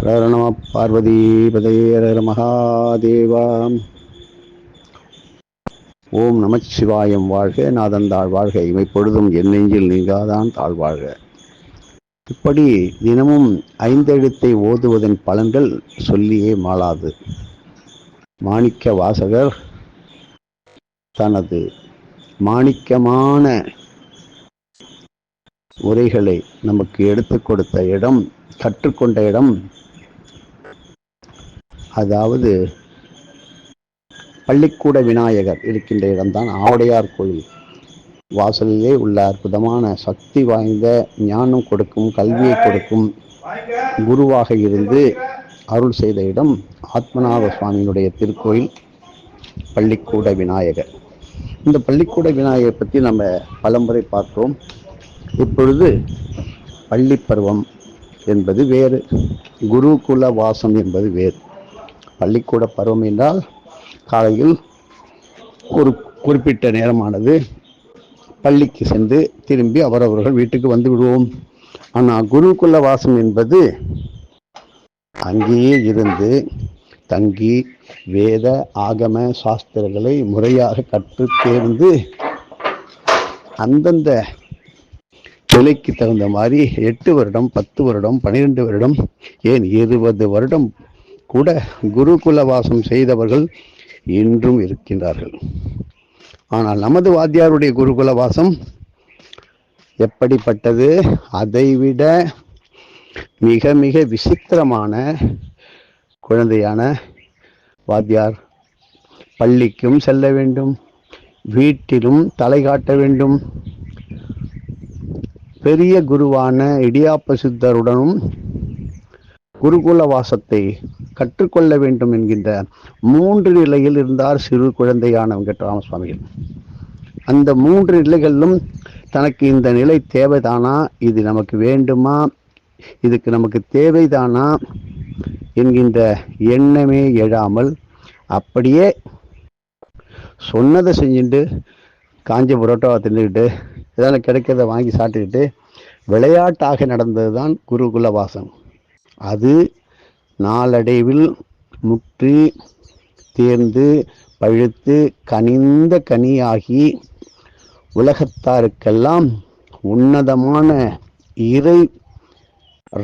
ஹர நம பார்வதி பதையர மகாதேவா. ஓம் நமச்சிவாயம் வாழ்க, நாதந்தாள் வாழ்க, இவை பொழுதும் என் நெஞ்சில் நீங்காதான் தாழ்வாழ்க. இப்படி தினமும் ஐந்தெழுத்தை ஓதுவதன் பலன்கள் சொல்லியே மாளாது. மாணிக்க வாசகர் தனது மாணிக்கமான உரைகளை நமக்கு எடுத்துக் கொடுத்த இடம், கற்றுக்கொண்ட இடம், அதாவது பள்ளிக்கூட விநாயகர் இருக்கின்ற இடம்தான் ஆவுடையார் கோயில். வாசலிலே உள்ள அற்புதமான சக்தி வாய்ந்த ஞானம் கொடுக்கும், கல்வியை கொடுக்கும் குருவாக இருந்து அருள் செய்த இடம் ஆத்மநாத சுவாமியினுடைய திருக்கோயில் பள்ளிக்கூட விநாயகர். இந்த பள்ளிக்கூட விநாயகர் பற்றி நம்ம பலமுறை பார்த்தோம். இப்பொழுது பள்ளி பருவம் என்பது வேறு, குருகுல வாசம் என்பது வேறு. பள்ளிக்கூட பருவம் என்றால் காலையில் ஒரு குறிப்பிட்ட நேரமானது பள்ளிக்கு சென்று திரும்பி அவரவர்கள் வீட்டுக்கு வந்து விடுவோம். ஆனால் குருகுல வாசம் என்பது அங்கேயே இருந்து தங்கி வேத ஆகம சாஸ்திரங்களை முறையாக கற்று தேர்ந்து அந்தந்த நிலைக்கு தகுந்த மாதிரி 8 வருடம் 10 வருடம் 12 வருடம் ஏன் 20 வருடம் கூட குருகுல வாசம் செய்தவர்கள் இன்றும் இருக்கின்றார்கள். ஆனால் நமது வாத்தியாருடைய குருகுல வாசம் எப்படிப்பட்டது? அதைவிட மிக மிக விசித்திரமான குழந்தையான வாத்தியார். பள்ளிக்கும் செல்ல வேண்டும், வீட்டிலும் தலை காட்ட வேண்டும். பெரிய குருவான இடியாப்ப சித்தருடனும் குருகுல வாசத்தை கற்றுக்கொள்ள வேண்டும் என்கின்ற 3 நிலையில் இருந்தார் சிறு குழந்தையான வெங்கட்ராம சுவாமிகள். அந்த 3 நிலைகளிலும் தனக்கு இந்த நிலை தேவைதானா, இது நமக்கு வேண்டுமா, இதுக்கு நமக்கு தேவைதானா என்கின்ற எண்ணமே எழாமல் அப்படியே சொன்னதை செஞ்சுட்டு காஞ்ச புரோட்டாவை தின்னுக்கிட்டு இதெல்லாம் கிடைக்கிறத வாங்கி சாப்பிட்டுக்கிட்டு விளையாட்டாக நடந்தது தான் குருகுல வாசம். அது நாளடைவில் முற்றி தேர்ந்து பழுத்து கனிந்த கனியாகி உலகத்தாருக்கெல்லாம் உன்னதமான இறை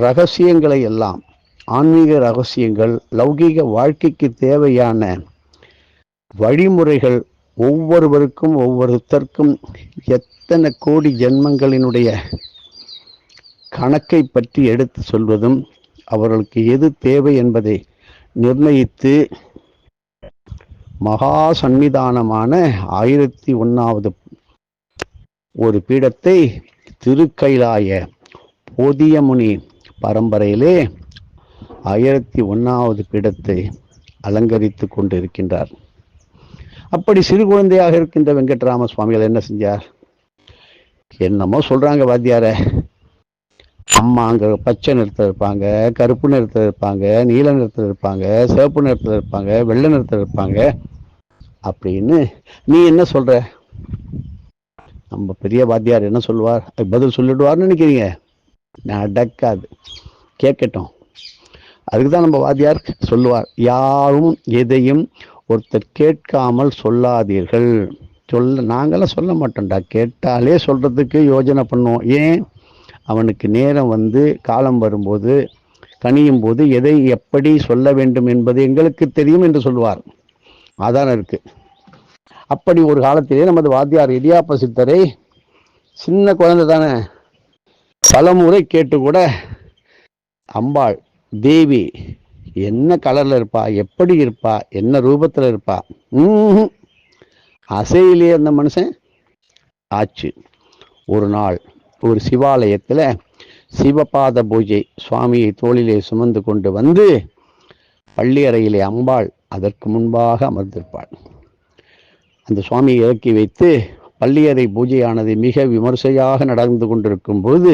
ரகசியங்களை எல்லாம், ஆன்மீக ரகசியங்கள், லௌகீக வாழ்க்கைக்கு தேவையான வழிமுறைகள் ஒவ்வொருவருக்கும் ஒவ்வொருத்தருக்கும் எத்தனை கோடி ஜென்மங்களினுடைய கணக்கை பற்றி எடுத்து சொல்வதும், அவர்களுக்கு எது தேவை என்பதை நிர்ணயித்து மகா சன்னிதானமான 1001வது ஒரு பீடத்தை திருக்கைலாய போதியமுனி பரம்பரையிலே 1001வது பீடத்தை அலங்கரித்து கொண்டு இருக்கின்றார். அப்படி சிறு குழந்தையாக இருக்கின்ற வெங்கட்ராம சுவாமிகள் என்ன செஞ்சார்? என்னமோ சொல்றாங்க வாத்தியார, அம்மா அங்கே பச்சை நிறத்தில் இருப்பாங்க, கருப்பு நிறத்தில் இருப்பாங்க, நீல நிறத்தில் இருப்பாங்க, சிவப்பு நிறத்தில் இருப்பாங்க, வெள்ளை நிறத்தில் இருப்பாங்க அப்படின்னு நீ என்ன சொல்ற? நம்ம பெரிய வாத்தியார் என்ன சொல்லுவார்? பதில் சொல்லிடுவார்னு நினைக்கிறீங்க? நடக்காது. கேட்கட்டும். அதுக்குதான் நம்ம வாத்தியார் சொல்லுவார், யாரும் எதையும் ஒருத்தர் கேட்காமல் சொல்லாதீர்கள். நாங்களாம் சொல்ல மாட்டோம்டா, கேட்டாலே சொல்றதுக்கு யோஜனை பண்ணுவோம். ஏன்? அவனுக்கு நேரம் வந்து காலம் வரும்போது கனியும் போது எதை எப்படி சொல்ல வேண்டும் என்பது எங்களுக்கு தெரியும் என்று சொல்லுவார். ஆதாரம் இருக்கு. அப்படி ஒரு காலத்திலே நமது வாத்தியார் இடியாப்ப சித்தரை, சின்ன குழந்தை தானே, பலமுறை கேட்டு கூட அம்பாள் தேவி என்ன கலர்ல இருப்பா, எப்படி இருப்பா, என்ன ரூபத்துல இருப்பா, அசையிலே அந்த மனுஷன் ஆச்சு. ஒரு நாள் ஒரு சிவாலயத்துல சிவபாத பூஜை, சுவாமியை தோளிலே சுமந்து கொண்டு வந்து பள்ளி அறையிலே அம்பாள் அதற்கு முன்பாக அமர்ந்திருப்பாள். அந்த சுவாமியை இறக்கி வைத்து பள்ளியறை பூஜையானது மிக விமர்சையாக நடந்து கொண்டிருக்கும் போது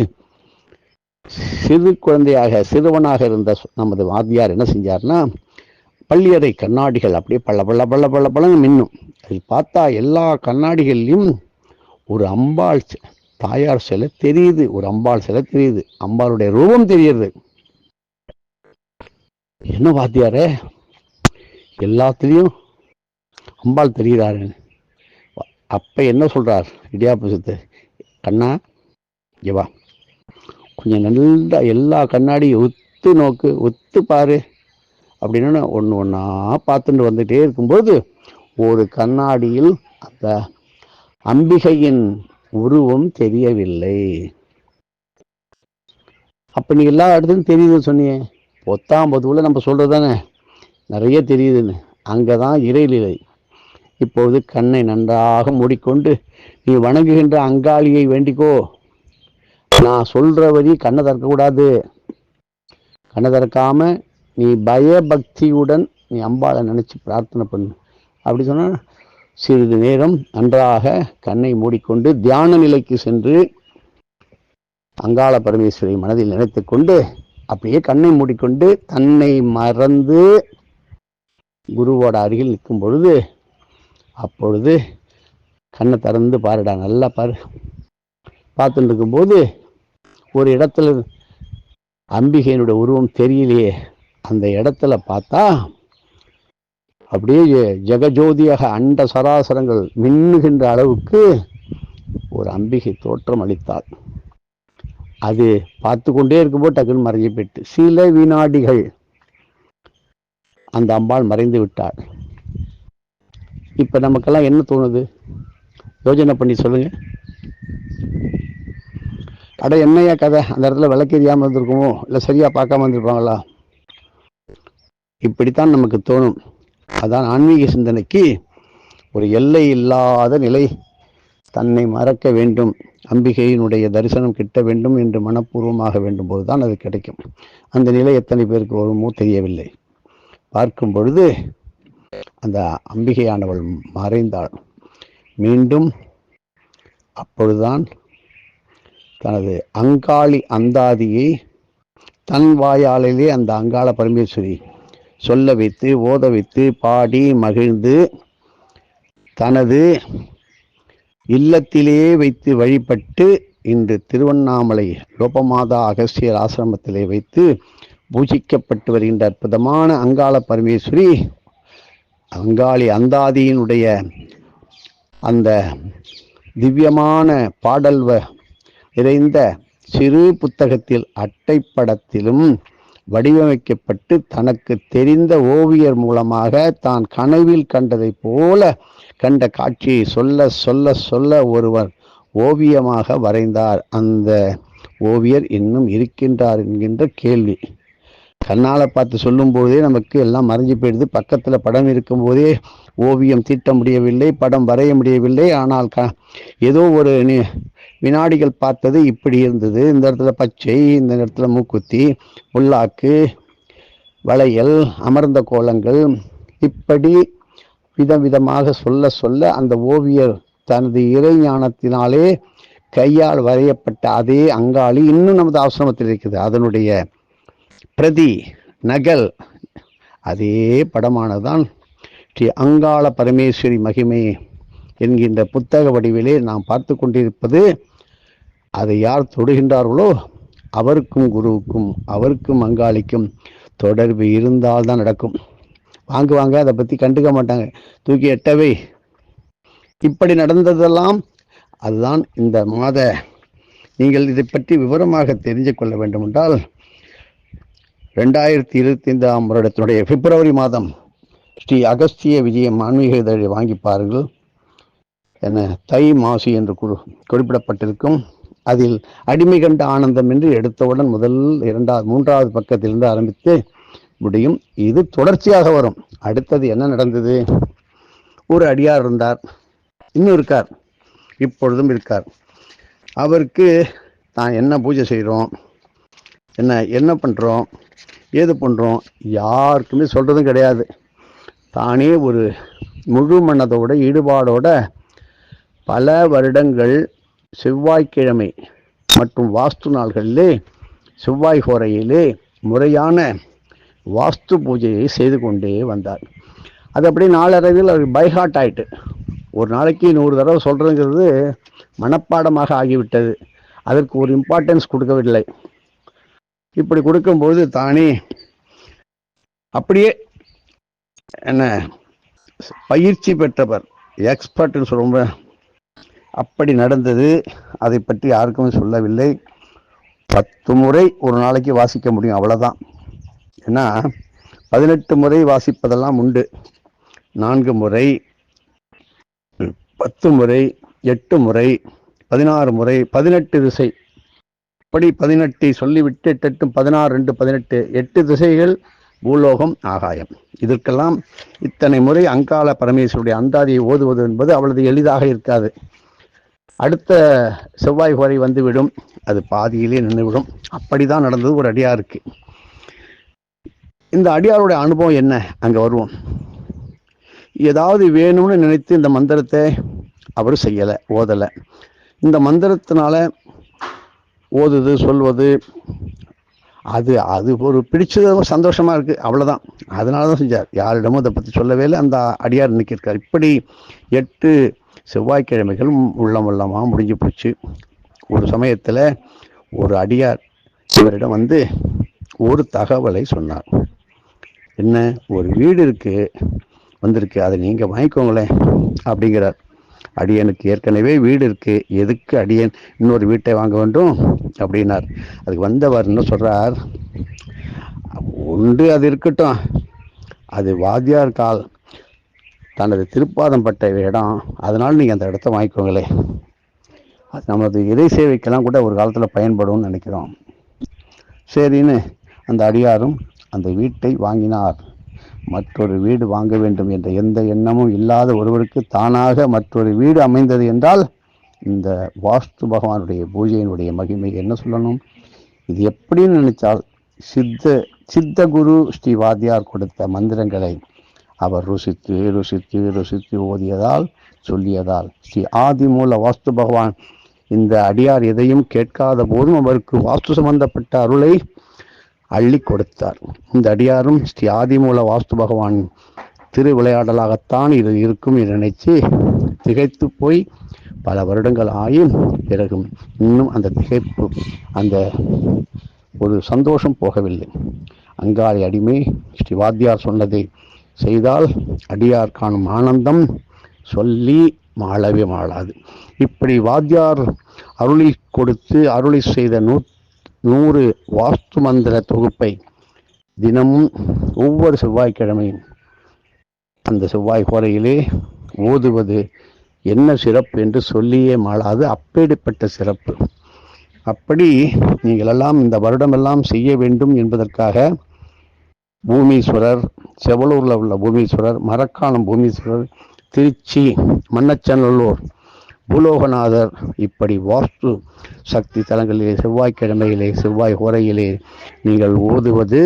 சிறு குழந்தையாக சிறுவனாக இருந்த நமது வாத்தியார் என்ன செஞ்சார்னா, பள்ளியறை கண்ணாடிகள் அப்படியே பள்ள பள்ள பள்ள பள்ள பள்ளன்னு மின்னும். அதில் பார்த்தா எல்லா கண்ணாடிகள்லையும் ஒரு அம்பாள் தாயார் சிலை தெரியுது, ஒரு அம்பாள் சிலை தெரியுது, அம்பாளுடைய ரூபம் தெரியுது. என்ன வாத்தியாரே எல்லாத்துலேயும் அம்பாள் தெரிகிறாரு. அப்ப என்ன சொல்றார் இடியாப்ப சித்து, கண்ணா இங்க வா, கொஞ்சம் நல்லா எல்லா கண்ணாடியும் ஒத்து நோக்கு, ஒத்து பாரு அப்படின்னு ஒன்று ஒன்றா பார்த்துட்டு வந்துட்டே இருக்கும்போது ஒரு கண்ணாடியில் அந்த அம்பிகையின் உருவம் தெரியவில்லை. அப்ப நீ எல்லா இடத்துலையும் தெரியுதுன்னு சொன்னியே, 10 நம்ம சொல்றது தானே நிறைய தெரியுதுன்னு. அங்கதான் இறைநிலை. இப்போது கண்ணை நன்றாக மூடிக்கொண்டு நீ வணங்குகின்ற அங்காளியை வேண்டிக்கோ. நான் சொல்ற வரி கண்ணை திறக்கக்கூடாது. கண்ணை திறக்காம நீ பயபக்தியுடன் நீ அம்பாளை நினைச்சு பிரார்த்தனை பண்ணு. அப்படி சொன்னா சிறிது நேரம் நன்றாக கண்ணை மூடிக்கொண்டு தியான நிலைக்கு சென்று அங்காள பரமேஸ்வரி மனதில் நினைத்து கொண்டு அப்படியே கண்ணை மூடிக்கொண்டு தன்னை மறந்து குருவோட அருகில் நிற்கும் பொழுது, அப்பொழுது கண்ணை திறந்து பாருடா, நல்லா பாரு. பார்த்துட்டு இருக்கும்போது ஒரு இடத்துல அம்பிகையினுடைய உருவம் தெரியலையே, அந்த இடத்துல பார்த்தா அப்படியே ஜெகஜோதியாக அண்ட சராசரங்கள் மின்னுகின்ற அளவுக்கு ஒரு அம்பிகை தோற்றம் அளித்தாள். அது பார்த்து கொண்டே இருக்கும்போது டக்குன்னு மறைஞ்சு போயிட்டு சில வினாடிகள் அந்த அம்பாள் மறைந்து விட்டாள். இப்ப நமக்கெல்லாம் என்ன தோணுது? யோஜனை பண்ணி சொல்லுங்க. அட என்னையா கதை, அந்த இடத்துல விளக்கெரியாம இருந்திருக்குமோ, இல்லை சரியா பார்க்காம இருந்திருப்பாங்களா? இப்படித்தான் நமக்கு தோணும். அதான் ஆன்மீக சிந்தனைக்கு ஒரு எல்லை இல்லாத நிலை. தன்னை மறக்க வேண்டும், அம்பிகையினுடைய தரிசனம் கிட்ட வேண்டும் என்று மனப்பூர்வமாக வேண்டும் போதுதான் அது கிடைக்கும். அந்த நிலை எத்தனை பேருக்கு வருமோ தெரியவில்லை. பார்க்கும் பொழுது அந்த அம்பிகையானவள் மறைந்தாள். மீண்டும் அப்பொழுதுதான் தனது அங்காளி அந்தாதியை தன் வாயாலே அந்த அங்காள பரமேஸ்வரி சொல்ல வைத்து ஓத வைத்து பாடி மகிழ்ந்து தனது இல்லத்திலே வைத்து வழிபட்டு இன்று திருவண்ணாமலை லோபமாதா அகஸ்தியர் ஆசிரமத்திலே வைத்து பூஜிக்கப்பட்டு வருகின்ற அற்புதமான அங்காள பரமேஸ்வரி அங்காளி அந்தாதியினுடைய அந்த திவ்யமான பாடல் நிறைந்த சிறு புத்தகத்தில் அட்டைப்படத்திலும் வடிவமைக்கப்பட்டு தனக்கு தெரிந்த ஓவியர் மூலமாக தான் கனவில் கண்டதை போல கண்ட காட்சியை சொல்ல சொல்ல சொல்ல ஒருவர் ஓவியமாக வரைந்தார். அந்த ஓவியர் இன்னும் இருக்கின்றார் என்கின்ற கேள்வி. கண்ணால பார்த்து சொல்லும் போதே நமக்கு எல்லாம் மறைஞ்சு போயிடுது. பக்கத்துல படம் இருக்கும் போதே ஓவியம் தீட்ட முடியவில்லை, படம் வரைய முடியவில்லை. ஆனால் ஏதோ ஒரு வினாடிகள் பார்த்தது இப்படி இருந்தது. இந்த இடத்துல பச்சை, இந்த இடத்துல மூக்குத்தி, புல்லாக்கு, வளையல், அமர்ந்த கோலங்கள், இப்படி விதவிதமாக சொல்ல சொல்ல அந்த ஓவியர் தனது இறை ஞானத்தினாலே கையால் வரையப்பட்ட அதே அங்காளி இன்னும் நமது ஆசிரமத்தில் இருக்குது. அதனுடைய பிரதி நகல் அதே படமானதான் ஸ்ரீ அங்காள பரமேஸ்வரி மகிமை என்கின்ற புத்தக வடிவிலே நாம் பார்த்து கொண்டிருப்பது. அதை யார் தொடுகின்றார்களோ அவருக்கும் குருவுக்கும் அவருக்கும் அங்காளிக்கும் தொடர்பு இருந்தால்தான் நடக்கும். வாங்குவாங்க, அதை பற்றி கண்டுக்க மாட்டாங்க, தூக்கி எட்டவை. இப்படி நடந்ததெல்லாம் அதுதான் இந்த மாத. நீங்கள் இதை பற்றி விவரமாக தெரிந்து கொள்ள வேண்டும் என்றால் 2025 வருடத்தினுடைய பிப்ரவரி மாதம் ஸ்ரீ அகஸ்திய விஜயம் ஆன்மீக இதழை வாங்கி பாருங்கள். என தை மாசி என்று குறிப்பிடப்பட்டிருக்கும். அதில் அடிமை கண்ட ஆனந்தம் என்று எடுத்தவுடன் முதல் 2வது 3வது பக்கத்திலிருந்து ஆரம்பித்து முடியும். இது தொடர்ச்சியாக வரும். அடுத்தது என்ன நடந்தது? ஒரு அடியார் இருந்தார், இன்னும் இருக்கார், இப்பொழுதும் இருக்கார். அவருக்கு தான் என்ன பூஜை செய்கிறோம், என்ன பண்ணுறோம், ஏது பண்ணுறோம் யாருக்குமே சொல்கிறதும் கிடையாது. தானே ஒரு முழு மனதோட ஈடுபாடோட பல வருடங்கள் செவ்வாய்க்கிழமை மற்றும் வாஸ்து நாள்களிலே செவ்வாய் ஹோரையிலே முறையான வாஸ்து பூஜையை செய்து கொண்டே வந்தார். அது அப்படியே நாளடைவில் அவர் பைஹார்ட் ஆயிட்டு ஒரு நாளைக்கு 100 தடவை சொல்றதுங்கிறது மனப்பாடமாக ஆகிவிட்டது. அதற்கு ஒரு இம்பார்ட்டன்ஸ் கொடுக்கவில்லை. இப்படி கொடுக்கும்போது தானே அப்படியே என்ன பயிற்சி பெற்றவர், எக்ஸ்பர்ட்னு சொல்லுவோம். அப்படி நடந்தது. அதை பற்றி யாருக்குமே சொல்லவில்லை. 10 முறை ஒரு நாளைக்கு வாசிக்க முடியும், அவ்வளவுதான். ஏன்னா 18 முறை வாசிப்பதெல்லாம் உண்டு. 4 முறை, 10 முறை, 8 முறை, 16 முறை, 18 திசை. அப்படி 18 சொல்லிவிட்டு 8 16 2 18 8 திசைகள் பூலோகம் ஆகாயம். இதற்கெல்லாம் இத்தனை முறை அங்காள பரமேஸ்வருடைய அந்தாதியை ஓதுவது என்பது அவ்வளவு எளிதாக இருக்காது. அடுத்த செவ்வாய் வரை வந்துவிடும், அது பாதியிலே நின்றுவிடும். அப்படிதான் நடந்தது ஒரு அடியாருக்கு. இந்த அடியாருடைய அனுபவம் என்ன? அங்க வருவோம். ஏதாவது வேணும்னு நினைத்து இந்த மந்திரத்தை அவர் செய்யலை, ஓதலை. இந்த மந்திரத்தினால ஓதுது சொல்வது அது அது ஒரு பிடிச்சது, சந்தோஷமா இருக்கு, அவ்வளவுதான். அதனாலதான் செஞ்சார். யாரிடமும் அதை பத்தி சொல்லவே இல்லை. அந்த அடியார் இன்னைக்கு இருக்கார். இப்படி 8 செவ்வாய்க்கிழமைகள் உள்ளமா முடிஞ்சு போச்சு. ஒரு சமயத்துல ஒரு அடியார் இவரிடம் வந்து ஒரு தகவலை சொன்னார். என்ன? ஒரு வீடு இருக்கு, வந்திருக்கு, அதை நீங்க வாங்கிக்கோங்களேன் அப்படிங்கிறார். அடியனுக்கு ஏற்கனவே வீடு இருக்கு, எதுக்கு அடியன் இன்னொரு வீட்டை வாங்க வேண்டும் அப்படின்னார். அதுக்கு வந்தவர் என்ன சொல்றார், ஒன்று அது இருக்கட்டும், அது வாத்தியார் கால் தனது திருப்பாதம் பட்ட இடம், அதனால நீங்க அந்த இடத்த வாங்கிக்கோங்களே, அது நமது இறை சேவைக்கெல்லாம் கூட ஒரு காலத்துல பயன்படும் நினைக்கிறோம். சரின்னு அந்த அடியாரும் அந்த வீட்டை வாங்கினார். மற்றொரு வீடு வாங்க வேண்டும் என்ற எந்த எண்ணமும் இல்லாத ஒருவருக்கு தானாக மற்றொரு வீடு அமைந்தது என்றால் இந்த வாஸ்து பகவானுடைய பூஜையினுடைய மகிமை என்ன சொல்லணும்? இது எப்படின்னு நினைச்சால், சித்த குரு ஸ்ரீ வாத்தியார் கொடுத்த மந்திரங்களை அவர் ருசித்து ருசித்து ருசித்து ஓதியதால் சொல்லியதால் ஸ்ரீ ஆதிமூல வாஸ்து பகவான் இந்த அடியார் எதையும் கேட்காத போதும் அவருக்கு வாஸ்து சம்பந்தப்பட்ட அருளை அள்ளி கொடுத்தார். இந்த அடியாரும் ஸ்ரீ ஆதிமூல வாஸ்து பகவான் திருவிளையாடலாகத்தான் இது இருக்கும் என்று நினைச்சு திகைத்து போய் பல வருடங்கள் ஆயும் பிறகும் இன்னும் அந்த திகைப்பு, அந்த ஒரு சந்தோஷம் போகவில்லை. அங்காளி அடிமை ஸ்ரீ வாத்தியார் சொன்னதை செய்தால் அடியார் காணும் ஆனந்தம் சொல்லி மாளவே மாளாது. இப்படி வாத்தியார் அருளி கொடுத்து அருளி செய்த 100 வாஸ்து மந்திர தொகுப்பை தினமும் ஒவ்வொரு செவ்வாய்க்கிழமையும் அந்த செவ்வாய் கோரையிலே ஓதுவது என்ன சிறப்பு என்று சொல்லியே மாளாது. அப்பேற்பட்ட சிறப்பு. அப்படி நீங்கள் எல்லாம் இந்த வருடமெல்லாம் செய்ய வேண்டும் என்பதற்காக பூமீஸ்வரர், செவலூர்ல உள்ள பூமீஸ்வரர், மரக்காணம் பூமீஸ்வரர், திருச்சி மன்னச்சநல்லூர் பூலோகநாதர், இப்படி வாஸ்து சக்தி தலங்களிலே செவ்வாய்க்கிழமையிலே செவ்வாய் ஹோரையிலே நீங்கள் ஓதுவது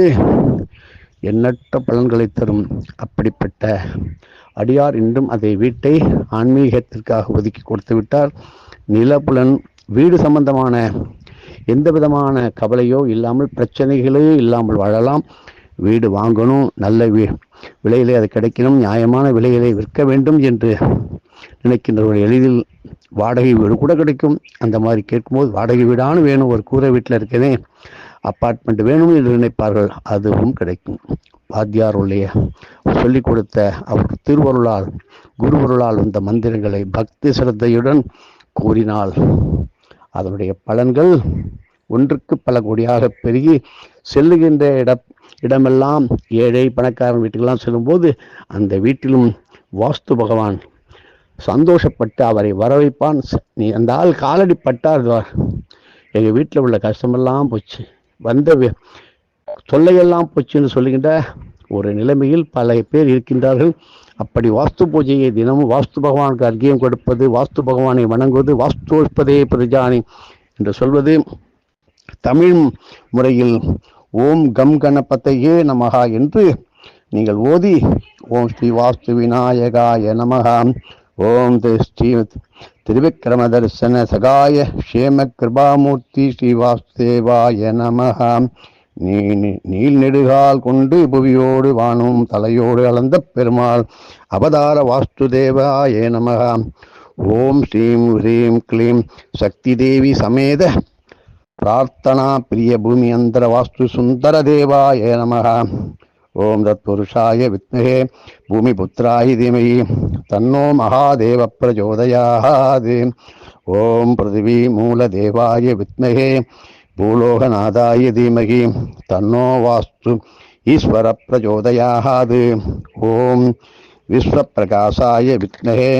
எண்ணற்ற பலன்களை தரும். அப்படிப்பட்ட அடியார் இன்றும் அதை வீட்டை ஆன்மீகத்திற்காக ஒதுக்கி கொடுத்து விட்டார். நிலப்புலன் வீடு சம்பந்தமான எந்த விதமான கவலையோ இல்லாமல், பிரச்சனைகளே இல்லாமல் வாழலாம். வீடு வாங்கணும், நல்ல விலையிலே அது கிடைக்கணும், நியாயமான விலையிலே விற்க வேண்டும் என்று நினைக்கின்றவர்கள் எளிதில் வாடகை வீடு கூட கிடைக்கும். அந்த மாதிரி கேட்கும்போது வாடகை வீடானு வேணும், ஒரு கூரை வீட்டில் இருக்கதே அப்பார்ட்மெண்ட் வேணும் என்று நினைப்பார்கள். அதுவும் கிடைக்கும். வாத்தியாருடைய சொல்லிக் கொடுத்த அவர் திருவருளால், குருவருளால் வந்த மந்திரங்களை பக்தி சிரத்தையுடன் கூறினால் அதனுடைய பலன்கள் ஒன்றுக்கு பல கோடியாக பெருகி செல்லுகின்ற இடமெல்லாம் ஏழை பணக்காரன் வீட்டுக்கெல்லாம் செல்லும்போது அந்த வீட்டிலும் வாஸ்து பகவான் சந்தோஷப்பட்டு அவரை வரவைப்பான். நீ அந்த ஆள் காலடி பட்டார், எங்கள் வீட்டில் உள்ள கஷ்டமெல்லாம் போச்சு, வந்த தொல்லையெல்லாம் போச்சுன்னு சொல்லுகின்ற ஒரு நிலைமையில் பல பேர் இருக்கின்றார்கள். அப்படி வாஸ்து பூஜையை தினமும் வாஸ்து பகவானுக்கு அர்க்கியம் கொடுப்பது, வாஸ்து பகவானை வணங்குவது, வாஸ்துவற்பதே பிரஜானி என்று சொல்வது, தமிழ் முறையில் ஓம் கம் கணபதையே நமகா என்று நீங்கள் ஓதி, ஓம் ஸ்ரீ வாஸ்து விநாயகாய நமகா, ஓம் ஸ்ரீ திருவிக்கிரம தரிசன சகாய க்ஷேம கிருபாமூர்த்தி ஸ்ரீ வாசுதேவாய நமகா, நீல் நெடுகால் கொண்டு புவியோடு வானும் தலையோடு அளந்த பெருமாள் அவதார வாஸ்துதேவாய நமகா, ஓம் ஸ்ரீம் ஹ்ரீம் க்ளீம் சக்தி தேவி சமேத பிரார்த்தனா பிரிய பூமி அந்தர வாஸ்து சுந்தர தேவாய நமகா, ஓம் தத்புருஷாய வித்மஹே பூமிபுத்ராய தீமஹி தன்னோ மகாதேவ பிரச்சோதயாத். ஓம் பிருத்திவி மூலதேவாய வித்மஹே பூலோகநாதாய தீமஹி தன்னோ வாஸ்து ஈஸ்வர பிரச்சோதயாத். ஓம் விஸ்வப்பிரகாசாய வித்மஹே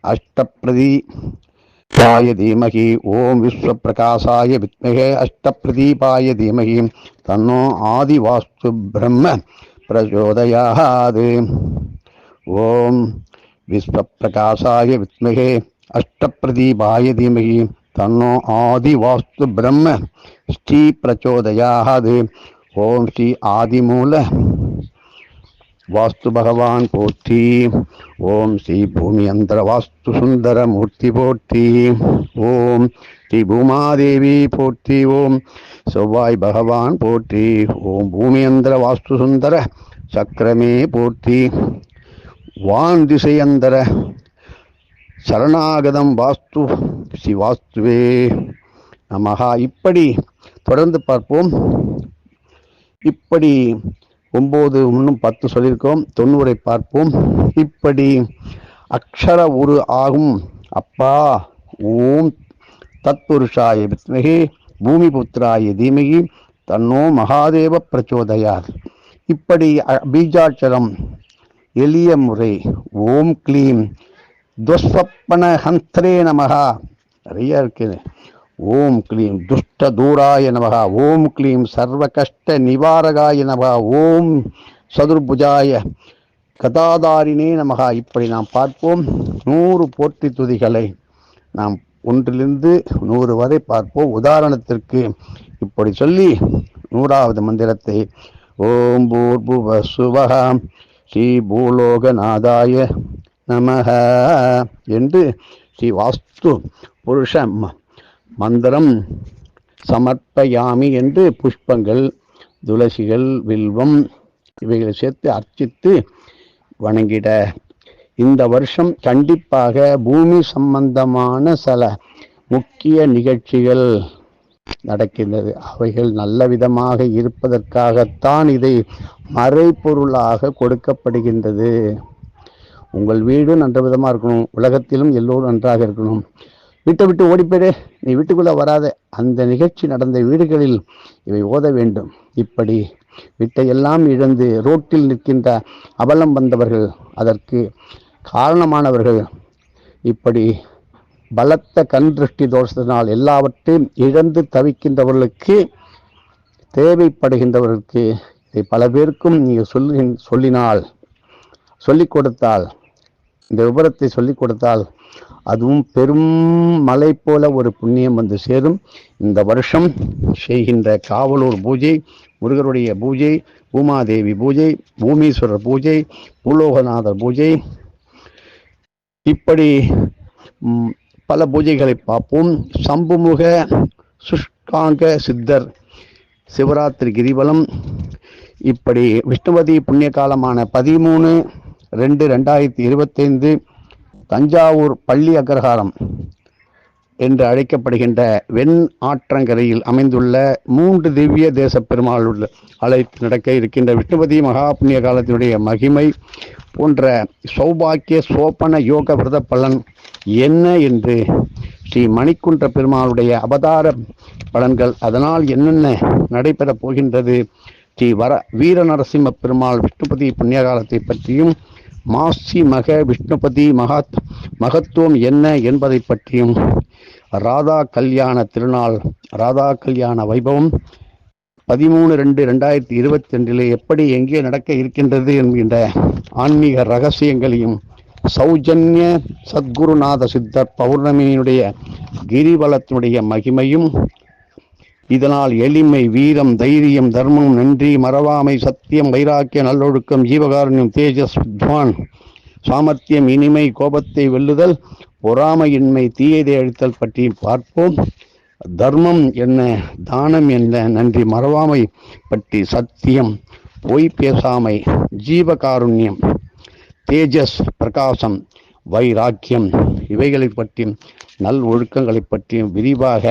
அஷ்டப்ரதீபாய தீமஹி ஓம் விஸ்வப்பிரகாசாய வித்மஹே அஷ்டப்ரதீபாய தீமஹி தன்னோ ஆதிவாஸ்து பிரம்ம பிரச்சோதயாத். ஓம் விஸ்வப்பிரகாசாய வித்மஹே அஷ்டப்ரதீபாய தீமஹி தன்னோ ஆதிவாஸ்து பிரம்ம ஸ்ரீ பிரச்சோதயாத். ஓம் ஸ்ரீ ஆதிமூல வாஸ்து பகவான் போற்றி. ஓம் ஸ்ரீ பூமி அந்தர வாஸ்து சுந்தர மூர்த்தி போற்றி. ஓம் ஸ்ரீ பூமாதேவி போற்றி. ஓம் செவ்வாய் பகவான் போற்றி. ஓம் பூமி அந்தர வாஸ்து சுந்தர சக்கரமே போற்றி. வான் திசை அந்தர சரணாகதம் வாஸ்து ஸ்ரீ வாஸ்துவே நமஹா. இப்படி தொடர்ந்து பார்ப்போம். இப்படி 9 இன்னும் 10 சொல்லியிருக்கோம். 90 பார்ப்போம். இப்படி அக்ஷர உரு ஆகும் அப்பா ஓம் தத்புருஷாய வித்மஹே பூமிபுத்ராய தீமஹி தன்னோ மகாதேவ பிரச்சோதயாத். இப்படி பீஜாட்சரம் எளிய முறை ஓம் க்ளீம் துவஸ்வப்பன ஹந்திரே நமஹா. நிறைய இருக்குது. ஓம் க்ளீம் துஷ்ட தூராய நமஹா. ஓம் க்ளீம் சர்வ கஷ்ட நிவாரகாய நமஹா. ஓம் சதுர்புஜாய கதாதாரினே நமஹா. இப்படி நாம் பார்ப்போம். 100 போற்றி துதிகளை நாம் 1லிருந்து 100 வரை பார்ப்போம். உதாரணத்திற்கு இப்படி சொல்லி 100வது மந்திரத்தை ஓம் பூர்புவ சுவஹ ஸ்ரீ பூலோகநாதாய நமஹ என்று ஸ்ரீ வாஸ்து புருஷ மந்திரம் சமர்ப்பயாமி என்று புஷ்பங்கள், துளசிகள், வில்வம் இவைகளை சேர்த்து அர்ச்சித்து வணங்கிட. இந்த வருஷம் கண்டிப்பாக பூமி சம்பந்தமான சில முக்கிய நிகழ்ச்சிகள் நடக்கின்றது. அவைகள் நல்ல விதமாக இருப்பதற்காகத்தான் இதை மறைபொருளாக கொடுக்கப்படுகின்றது. உங்கள் வீடு நன்ற விதமாக இருக்கணும், உலகத்திலும் எல்லோரும் நன்றாக இருக்கணும். வீட்டை விட்டு ஓடிப்போயிடு, நீ வீட்டுக்குள்ளே வராத. அந்த நிகழ்ச்சி நடந்த வீடுகளில் இவை ஓத வேண்டும். இப்படி வீட்டையெல்லாம் இழந்து ரோட்டில் நிற்கின்ற அவலம் வந்தவர்கள், அதற்கு காரணமானவர்கள், இப்படி பலத்த கண் திருஷ்டி தோஷத்தினால் எல்லாவற்றையும் இழந்து தவிக்கின்றவர்களுக்கு, தேவைப்படுகின்றவர்களுக்கு இதை பல பேருக்கும் நீங்கள் சொல்லினால், சொல்லிக் கொடுத்தால், இந்த விபரத்தை சொல்லிக் கொடுத்தால் அதுவும் பெரும் மலை போல ஒரு புண்ணியம் வந்து சேரும். இந்த வருஷம் செய்கின்ற காவலூர் பூஜை, முருகருடைய பூஜை, பூமாதேவி பூஜை, பூமீஸ்வரர் பூஜை, பூலோகநாதர் பூஜை, இப்படி பல பூஜைகளை பார்ப்போம். சம்புமுக சுஷ்காங்க சித்தர் சிவராத்திரி கிரிவலம், இப்படி விஷ்ணுவதி புண்ணிய காலமான 13/2/2025 தஞ்சாவூர் பள்ளி அக்ரஹாரம் என்று அழைக்கப்படுகின்ற வெண் ஆற்றங்கரையில் அமைந்துள்ள 3 திவ்ய தேச பெருமாள் அழைத்து நடக்க இருக்கின்ற விஷ்ணுபதி மகா புண்ணிய காலத்தினுடைய மகிமை போன்ற சௌபாக்கிய சோபன யோக விரத பலன் என்ன என்று ஸ்ரீ மணிக்குன்ற பெருமாளுடைய அவதார பலன்கள், அதனால் என்னென்ன நடைபெறப் போகின்றது, ஸ்ரீ வீர நரசிம்ம பெருமாள் விஷ்ணுபதி புண்ணிய காலத்தை பற்றியும், மாசி மக விஷ்ணுபதி மகத்துவம் என்ன என்பதை பற்றியும், ராதா கல்யாண திருநாள், ராதா கல்யாண வைபவம் 13/2/2022 எப்படி எங்கே நடக்க இருக்கின்றது என்கின்ற ஆன்மீக ரகசியங்களையும், சௌஜன்ய சத்குருநாத சித்தர் பௌர்ணமியினுடைய கிரிவலத்தினுடைய மகிமையும், இதனால் எளிமை, வீரம், தைரியம், தர்மம், நன்றி, மறவாமை, சத்தியம், வைராக்கிய, நல்லொழுக்கம், ஜீவகாருண்யம், தேஜஸ், வித்வான், சாமர்த்தியம், இனிமை, கோபத்தை வெல்லுதல், பொறாமையின்மை, தீயதை அழித்தல் பற்றி பார்ப்போம். தர்மம் என்ன, தானம் என்ன, நன்றி மறவாமை பற்றி, சத்தியம், பொய் பேசாமை, ஜீவகாருண்யம், தேஜஸ் பிரகாசம், வைராக்கியம், இவைகளை பற்றியும் நல் ஒழுக்கங்களை பற்றியும் விரிவாக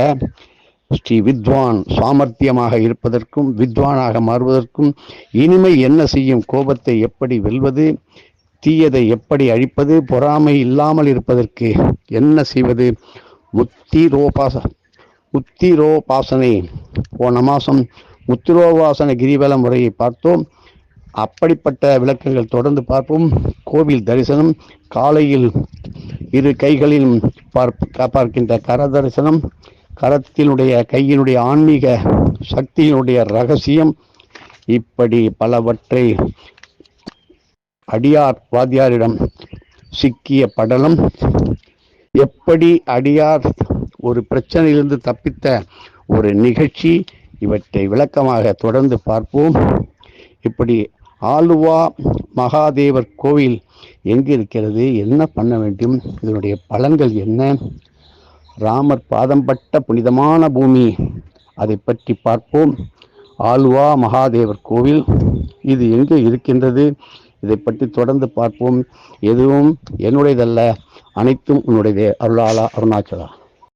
ஸ்ரீ வித்வான் சாமர்த்தியமாக இருப்பதற்கும் வித்வானாக மாறுவதற்கும் இனிமை என்ன செய்யும், கோபத்தை எப்படி வெல்வது, தீயதை எப்படி அழிப்பது, பொறாமை இல்லாமல் இருப்பதற்கு என்ன செய்வது, உத்திரோபாசனை போன மாதம் உத்திரோபாசன கிரிவல முறையை பார்த்தோம். அப்படிப்பட்ட விளக்கங்கள் தொடர்ந்து பார்ப்போம். கோவில் தரிசனம், காலையில் இரு கைகளில் பார்க்கின்ற கர தரிசனம், கரத்தினுடைய கையினுடைய ஆன்மீக சக்தியினுடைய ரகசியம், இப்படி பலவற்றை அடியார் வாத்தியாரிடம் சிக்கிய படலம், எப்படி அடியார் ஒரு பிரச்சனையிலிருந்து தப்பித்த ஒரு நிகழ்ச்சி, இவற்றை விளக்கமாக தொடர்ந்து பார்ப்போம். இப்படி ஆலுவா மகாதேவர் கோவில் எங்கு இருக்கிறது, என்ன பண்ண வேண்டும், இதனுடைய பலன்கள் என்ன, ராமர் பாதம் பட்ட புனிதமான பூமி, அதை பற்றி பார்ப்போம். ஆலுவா மகாதேவர் கோவில் இது எங்கு இருக்கின்றது, இதை பற்றி தொடர்ந்து பார்ப்போம். எதுவும் என்னுடையதல்ல, அனைத்தும் உன்னுடையதே. அருளாளா அருணாச்சலா.